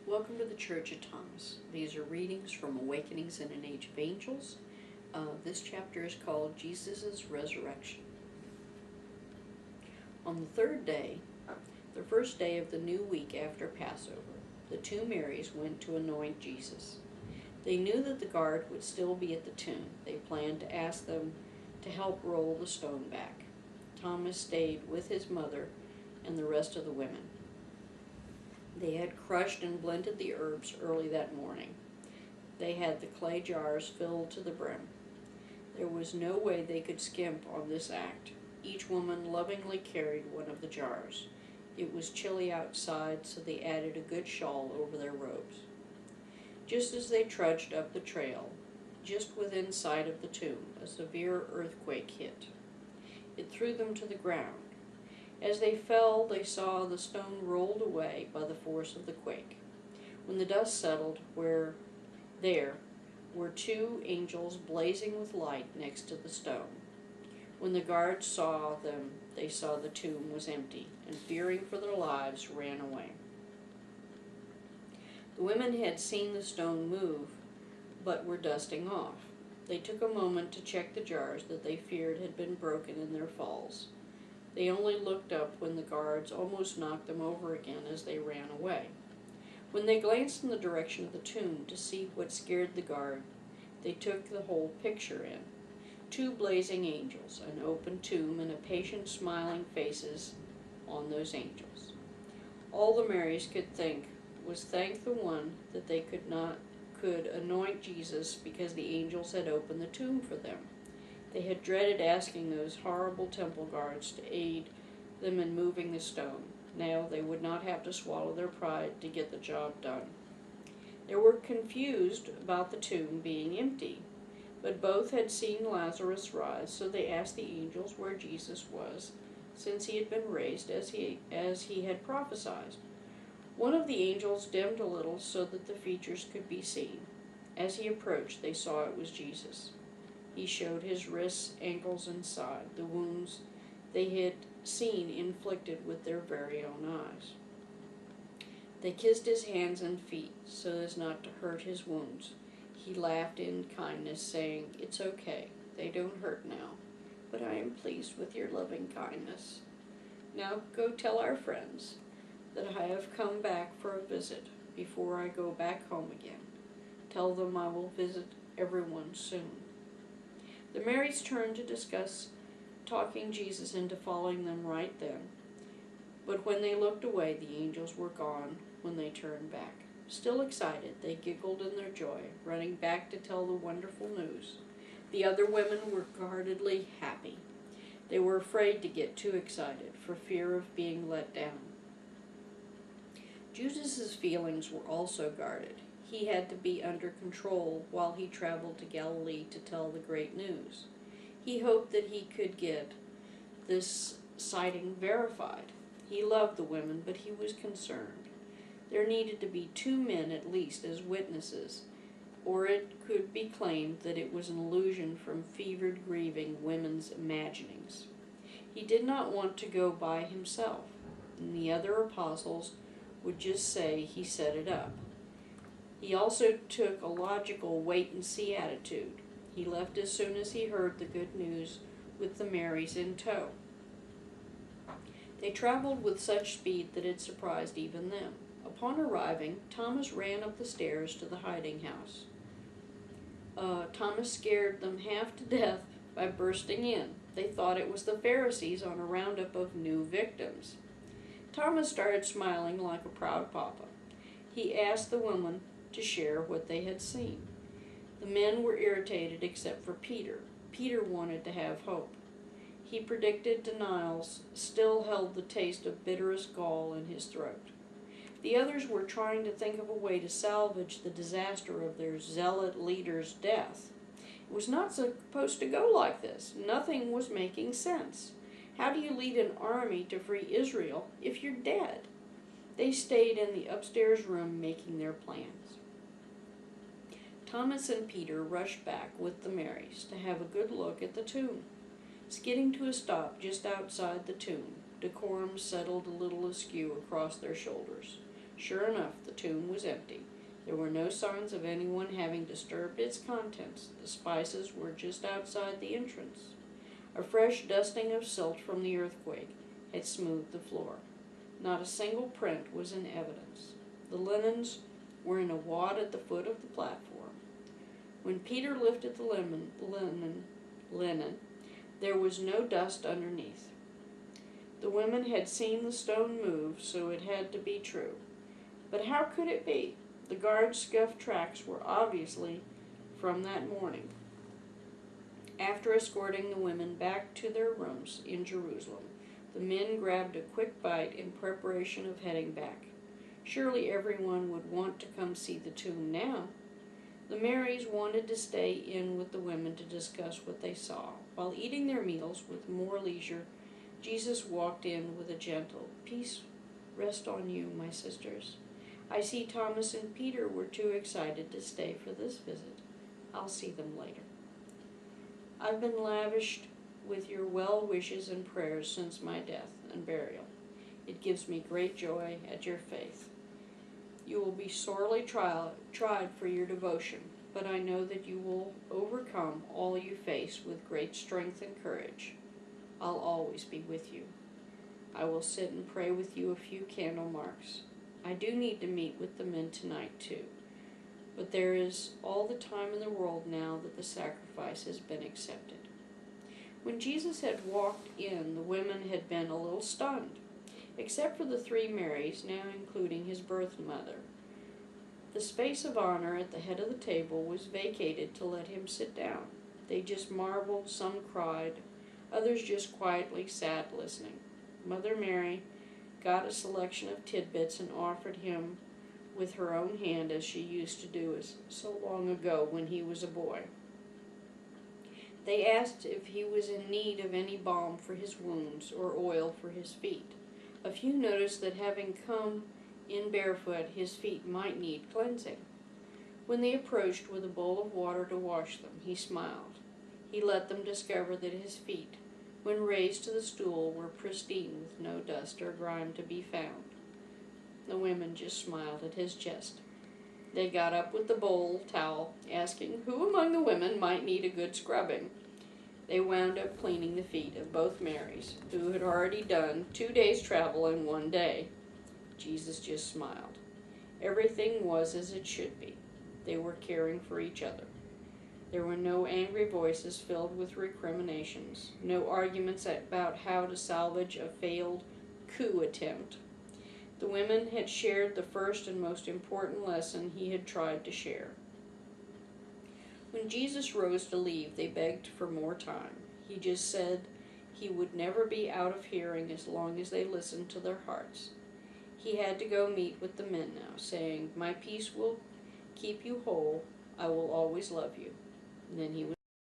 Welcome to the Church of Thomas. These are readings from Awakenings in an Age of Angels. This chapter is called Jesus' Resurrection. On the third day, the first day of the new week after Passover, the two Marys went to anoint Jesus. They knew that the guard would still be at the tomb. They planned to ask them to help roll the stone back. Thomas stayed with his mother and the rest of the women. They had crushed and blended the herbs early that morning. They had the clay jars filled to the brim. There was no way they could skimp on this act. Each woman lovingly carried one of the jars. It was chilly outside, so they added a good shawl over their robes. Just as they trudged up the trail, just within sight of the tomb, a severe earthquake hit. It threw them to the ground. As they fell, they saw the stone rolled away by the force of the quake. When the dust settled, there were two angels blazing with light next to the stone. When the guards saw them, they saw the tomb was empty, and fearing for their lives, ran away. The women had seen the stone move, but were dusting off. They took a moment to check the jars that they feared had been broken in their falls. They only looked up when the guards almost knocked them over again as they ran away. When they glanced in the direction of the tomb to see what scared the guard, they took the whole picture in. Two blazing angels, an open tomb, and a patient smiling faces on those angels. All the Marys could think was thank the one that they could anoint Jesus because the angels had opened the tomb for them. They had dreaded asking those horrible temple guards to aid them in moving the stone. Now they would not have to swallow their pride to get the job done. They were confused about the tomb being empty, but both had seen Lazarus rise, so they asked the angels where Jesus was, since he had been raised as he had prophesied. One of the angels dimmed a little so that the features could be seen. As he approached, they saw it was Jesus. He showed his wrists, ankles, and side, the wounds they had seen inflicted with their very own eyes. They kissed his hands and feet so as not to hurt his wounds. He laughed in kindness, saying, "It's okay. They don't hurt now, but I am pleased with your loving kindness. Now go tell our friends that I have come back for a visit before I go back home again. Tell them I will visit everyone soon." The Marys turned to discuss talking Jesus into following them right then. But when they looked away, the angels were gone when they turned back. Still excited, they giggled in their joy, running back to tell the wonderful news. The other women were guardedly happy. They were afraid to get too excited, for fear of being let down. Judas's feelings were also guarded. He had to be under control while he traveled to Galilee to tell the great news. He hoped that he could get this sighting verified. He loved the women, but he was concerned. There needed to be 2 men at least as witnesses, or it could be claimed that it was an illusion from fevered, grieving women's imaginings. He did not want to go by himself, and the other apostles would just say he set it up. He also took a logical wait-and-see attitude. He left as soon as he heard the good news with the Marys in tow. They traveled with such speed that it surprised even them. Upon arriving, Thomas ran up the stairs to the hiding house. Thomas scared them half to death by bursting in. They thought it was the Pharisees on a roundup of new victims. Thomas started smiling like a proud papa. He asked the women to share what they had seen. The men were irritated except for Peter. Peter wanted to have hope. He predicted denials still held the taste of bitterest gall in his throat. The others were trying to think of a way to salvage the disaster of their zealot leader's death. It was not supposed to go like this. Nothing was making sense. How do you lead an army to free Israel if you're dead? They stayed in the upstairs room making their plans. Thomas and Peter rushed back with the Marys to have a good look at the tomb. Skidding to a stop just outside the tomb, decorum settled a little askew across their shoulders. Sure enough, the tomb was empty. There were no signs of anyone having disturbed its contents. The spices were just outside the entrance. A fresh dusting of silt from the earthquake had smoothed the floor. Not a single print was in evidence. The linens were in a wad at the foot of the platform. When Peter lifted the linen, there was no dust underneath. The women had seen the stone move, so it had to be true. But how could it be? The guards' scuffed tracks were obviously from that morning. After escorting the women back to their rooms in Jerusalem, the men grabbed a quick bite in preparation of heading back. Surely everyone would want to come see the tomb now. The Marys wanted to stay in with the women to discuss what they saw. While eating their meals with more leisure, Jesus walked in with a gentle, "Peace rest on you, my sisters. I see Thomas and Peter were too excited to stay for this visit. I'll see them later. I've been lavished with your well wishes and prayers since my death and burial. It gives me great joy at your faith. You will be sorely tried for your devotion, but I know that you will overcome all you face with great strength and courage. I'll always be with you. I will sit and pray with you a few candle marks. I do need to meet with the men tonight too, but there is all the time in the world now that the sacrifice has been accepted." When Jesus had walked in, the women had been a little stunned, except for the three Marys, now including his birth mother. The space of honor at the head of the table was vacated to let him sit down. They just marveled, some cried, others just quietly sat listening. Mother Mary got a selection of tidbits and offered him with her own hand, as she used to do so long ago when he was a boy. They asked if he was in need of any balm for his wounds or oil for his feet. A few noticed that having come in barefoot, his feet might need cleansing. When they approached with a bowl of water to wash them, he smiled. He let them discover that his feet, when raised to the stool, were pristine with no dust or grime to be found. The women just smiled at his jest. They got up with the bowl towel, asking who among the women might need a good scrubbing. They wound up cleaning the feet of both Marys, who had already done 2 days' travel in 1 day. Jesus just smiled. Everything was as it should be. They were caring for each other. There were no angry voices filled with recriminations, no arguments about how to salvage a failed coup attempt. The women had shared the first and most important lesson he had tried to share. When Jesus rose to leave, they begged for more time. He just said he would never be out of hearing as long as they listened to their hearts. He had to go meet with the men now, saying, "My peace will keep you whole. I will always love you." And then he was